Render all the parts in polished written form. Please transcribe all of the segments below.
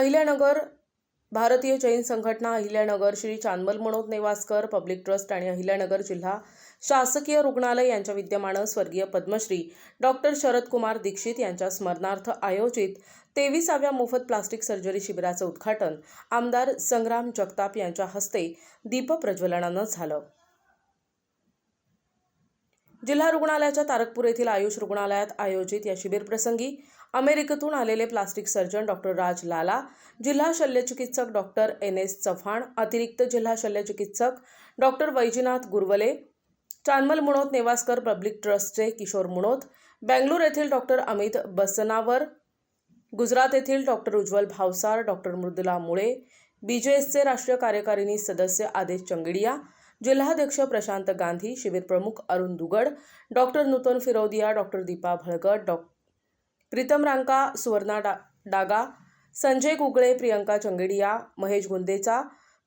अहिल्यानगर भारतीय जैन संघटना Ahilyanagar Shri Chandmal Manoj Newaskar public trust आणि अहिल्यानगर जिल्हा शासकीय रुग्णालय यांच्या विद्यमाने स्वर्गीय पद्मश्री डॉक्टर शरद कुमार दीक्षित यांच्या स्मरणार्थ आयोजित 23व्या मोफत प्लास्टिक सर्जरी शिबिराचे उद्घाटन आमदार संग्राम जगताप यांच्या हस्ते दीपप्रज्वलनाने झालं। जिल्हा रुग्णालयाच्या तारकपूर येथील आयुष रुग्णालयात आयोजित या शिबिर प्रसंगी अमेरिकेतून आलेले प्लास्टिक सर्जन डॉक्टर राज लाला, जिल्हा शल्यचिकित्सक डॉक्टर NS चव्हाण, अतिरिक्त जिल्हा शल्यचिकित्सक डॉक्टर वैजनाथ गुरवले, चांदमल मनोज नेवासकर पब्लिक ट्रस्टचे किशोर मुनोत, बेंगळूर येथील डॉक्टर अमित बसनावर, गुजरात येथील डॉक्टर उज्ज्वल भावसार, डॉक्टर मृदुला मुळे, BJSचे राष्ट्रीय कार्यकारिणी सदस्य आदेश चंगडिया, जिल्हाध्यक्ष प्रशांत गांधी, शिबिर प्रमुख अरुण दुगड, डॉक्टर नूतन फिरोदिया, डॉक्टर दीपा भळगट, प्रीतम रांका, सुवर्णा डागा, संजय गुगळे, प्रियंका चंगडिया, महेश गुंदेचा,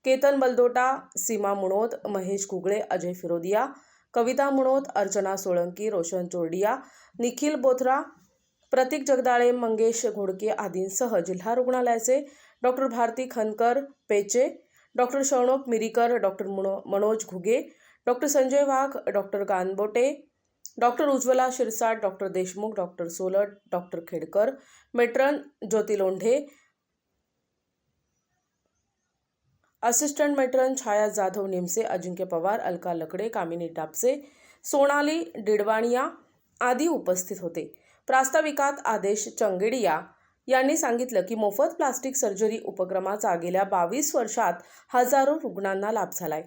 केतन बलदोटा, सीमा मुनोत, महेश गुगळे, अजय फिरोदिया, कविता मुनोत, अर्चना सोळंकी, रोशन चोरडिया, निखिल बोथरा, प्रतीक जगदाळे, मंगेश घोडके आदींसह जिल्हा रुग्णालयाचे doctor Bharati Khankar Peche, doctor Shaunak Mirikar, doctor Manoj Ghuge, doctor Sanjay Wagh, doctor Ganbote, doctor Ujjwala Shirsat, doctor Deshmukh, doctor Solat, doctor Khedkar, matron ज्योती लोंढे, असिस्टंट मेट्रन छाया जाधव निमसे, अजिंक्य पवार, अलका लकडे, कामिनी डापसे, सोनाली डिडवाणिया आदी उपस्थित होते। प्रास्ताविकात आदेश चंगडिया यांनी सांगितलं की मोफत प्लास्टिक सर्जरी उपक्रमाचा गेल्या 22 वर्षात हजारो रुग्णांना लाभ झालाय।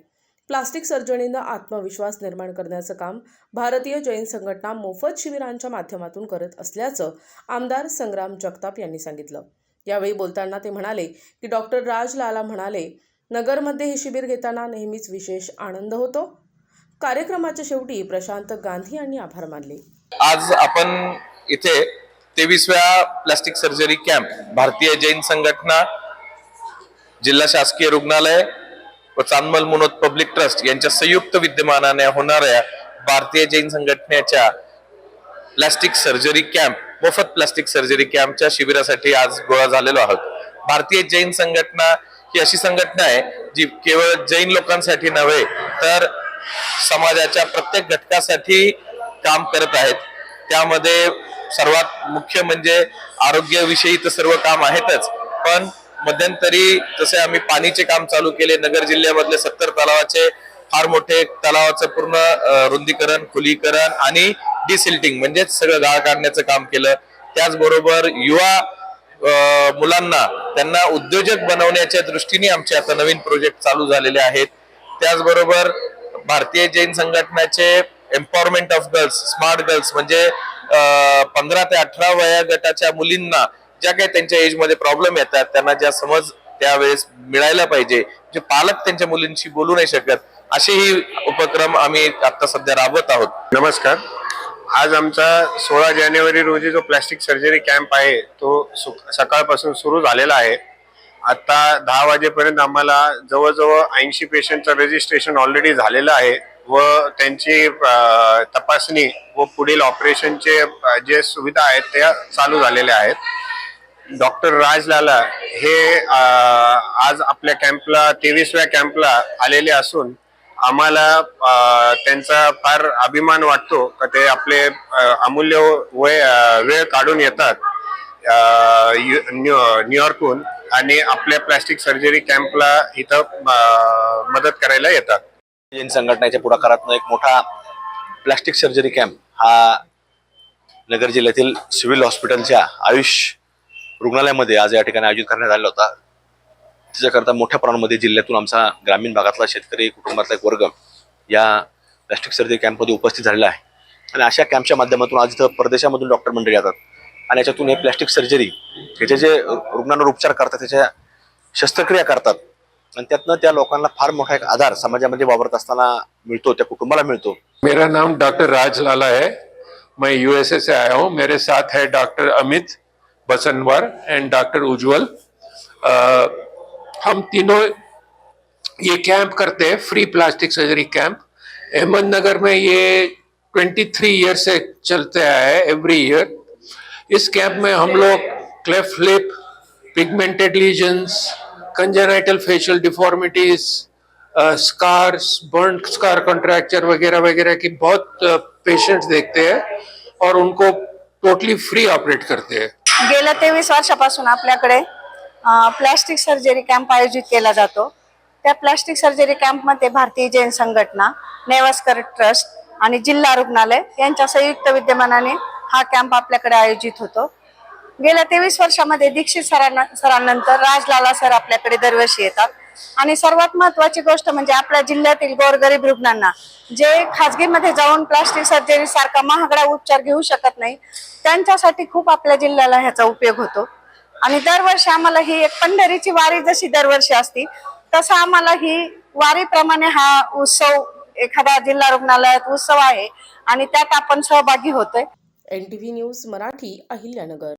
प्लास्टिक सर्जरीनं आत्मविश्वास निर्माण करण्याचं काम भारतीय जैन संघटना मोफत शिबिरांच्या माध्यमातून करत असल्याचं आमदार संग्राम जगताप यांनी सांगितलं। यावेळी बोलताना ते म्हणाले की डॉक्टर राज लाला म्हणाले, नगरमध्ये हे शिबिर घेताना नेहमीच विशेष आनंद होतो। कार्यक्रमाच्या शेवटी प्रशांत गांधी यांनी आभार मानले। आज आपण इथे 23व्या प्लास्टिक सर्जरी कॅम्प भारतीय जैन संघटना, जिल्हा शासकीय रुग्णालय व चांदमल मनोज पब्लिक ट्रस्ट यांच्या संयुक्त विद्यमानाने होणाऱ्या भारतीय जैन संघटनेच्या प्लास्टिक सर्जरी कॅम्प, मोफत प्लास्टिक सर्जरी कॅम्पच्या शिबिरासाठी आज गोळा झालेलो आहोत। भारतीय जैन संघटना ही अशी संघटना आहे जी केवळ जैन लोकांसाठी नव्हे तर समाजाच्या प्रत्येक घटकासाठी काम करत आहेत। त्यामध्ये सर्वात मुख्य म्हणजे आरोग्याविषयी तर सर्व काम आहेतच, पण मध्यंतरी जसे आम्ही पाणीचे काम चालू केले, नगर जिल्ह्यामधले 70 तलावाचे फार मोठे तलावाचं पूर्ण रुंदीकरण, खुलीकरण आणि डिसिल्टिंग म्हणजे सगळं गाळ काढण्याचं काम केलं। त्याचबरोबर युवा मुलांना त्यांना उद्योजक बनवण्याच्या दृष्टीने आमचे आता नवीन प्रोजेक्ट चालू झालेले आहेत। त्याचबरोबर भारतीय जैन संघटनेचे empowerment of girls, smart girls म्हणजे 15 ते 18 वया गटाच्या मुलींना ज्या काही त्यांच्या एज मध्ये प्रॉब्लेम येतात त्यांना ज्या समज त्यावेळेस मिळायला पाहिजे, जे पालक त्यांच्या मुलींशी बोलू नाही शकत, असेही उपक्रम आम्ही आता सध्या राबवत आहोत। नमस्कार। आज आमचा 16 जानेवारी रोजी जो प्लास्टिक सर्जरी कॅम्प आहे तो सकाळपासून सुरू झालेला आहे। आता 10 वाजेपर्यंत आम्हाला जवळजवळ 80 पेशंटचं रजिस्ट्रेशन ऑलरेडी झालेलं आहे व त्यांची तपासणी व पुढील ऑपरेशनचे जे सुविधा आहेत त्या चालू झालेल्या आहेत। डॉक्टर राज लाला हे आज आपल्या कॅम्पला 23व्या कॅम्पला आलेले असून आम्हाला त्यांचा फार अभिमान वाटतो की ते आपले अमूल्य वेळ काढून येतात न्यूयॉर्कहून आणि आपल्या प्लास्टिक सर्जरी कॅम्पला इथं मदत करायला येतात। जैन संघटनेच्या पुढाकारातून एक मोठा प्लास्टिक सर्जरी कॅम्प हा नगर जिल्ह्यातील सिव्हिल हॉस्पिटलच्या आयुष रुग्णालयामध्ये आज या ठिकाणी आयोजित करण्यात आला होता। त्याच्याकरता मोठ्या प्रमाणामध्ये जिल्ह्यातून आमचा ग्रामीण भागातला शेतकरी कुटुंबातला एक वर्ग या प्लास्टिक सर्जरी कॅम्पमध्ये उपस्थित झालेला आहे आणि अशा कॅम्पच्या माध्यमातून आज इथं परदेशामधून डॉक्टर मंडळी येतात आणि याच्यातून हे प्लास्टिक सर्जरी त्याचे जे रुग्णांवर उपचार करतात, त्याच्या शस्त्रक्रिया करतात आणि त्यातनं त्या लोकांना फार मोठा एक आधार समाजामध्ये वावरत असताना मिळतो, त्या कुटुंबाला मिळतो। मेरा नाम डॉक्टर राज लाला है, मैं USA से आया हूँ। मेरे साथ है डॉक्टर अमित बसनवर एंड डॉक्टर उज्ज्वल। हम तीनों ये कैंप करते हैं, free plastic surgery camp. Ahmednagar में ये 23 ईयर से चलते आए हैं एवरी ईयर। इस कैंप में हम लोग cleft lip, pigmented lesions, congenital facial deformities, scars, burn scar contracture वगैरह वगैरह की बहुत पेशेंट्स देखते हैं और उनको टोटली फ्री ऑपरेट करते हैं। गेल्या 23 वर्षापासून आपल्याकडे प्लॅस्टिक सर्जरी कॅम्प आयोजित केला जातो। त्या प्लॅस्टिक सर्जरी कॅम्पमध्ये भारतीय जैन संघटना, नेवास्कर ट्रस्ट आणि जिल्हा रुग्णालय यांच्या संयुक्त विद्यमानाने हा कॅम्प आपल्याकडे आयोजित होतो। गेल्या 23 वर्षामध्ये दीक्षित सरांनंतर राजलाला सर आपल्याकडे दरवर्षी येतात आणि सर्वात महत्त्वाची गोष्ट म्हणजे आपल्या जिल्ह्यातील गोरगरीब रुग्णांना जे खाजगीमध्ये जाऊन प्लास्टिक सर्जरी सारखा महागडा उपचार घेऊ शकत नाही त्यांच्यासाठी खूप आपल्या जिल्ह्याला ह्याचा उपयोग होतो। आणि दरवर्षी आम्हाला ही एक पंढरीची वारी जशी दरवर्षी असती तसं आम्हाला ही वारीप्रमाणे हा उत्सव एखाद्या जिल्हा रुग्णालयात उत्सव आहे आणि त्यात आपण सहभागी होतोय। NTV news Marathi, Ahilyanagar.